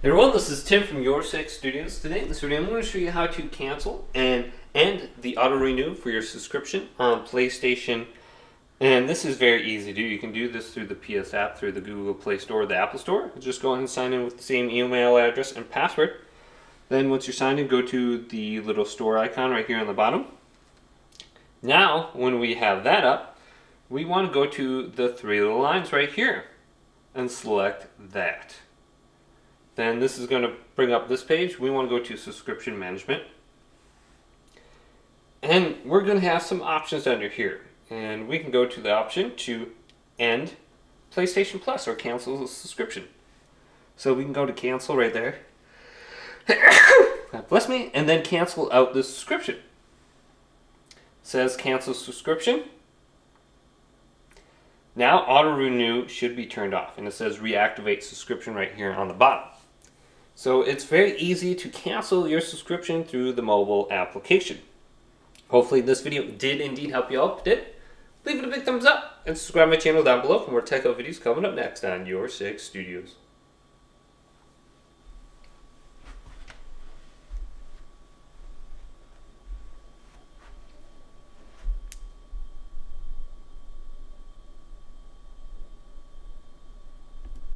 Hey everyone, this is Tim from YourSixStudios. Today in this video, I'm going to show you how to cancel and end the auto-renew for your subscription on PlayStation. And this is very easy to do. You can do this through the PS app, through the Google Play Store or the Apple Store. Just go ahead and sign in with the same email address and password. Then once you're signed in, go to the little store icon right here on the bottom. Now, when we have that up, we want to go to the three little lines right here and select that. Then this is going to bring up this page. We want to go to subscription management. And we're going to have some options under here. And we can go to the option to end PlayStation Plus or cancel the subscription. So we can go to cancel right there. God bless me. And then cancel out the subscription. It says cancel subscription. Now auto renew should be turned off. And it says reactivate subscription right here on the bottom. So it's very easy to cancel your subscription through the mobile application. Hopefully this video did indeed help you out. If it did, leave it a big thumbs up and subscribe to my channel down below for more tech videos coming up next on YourSixStudios.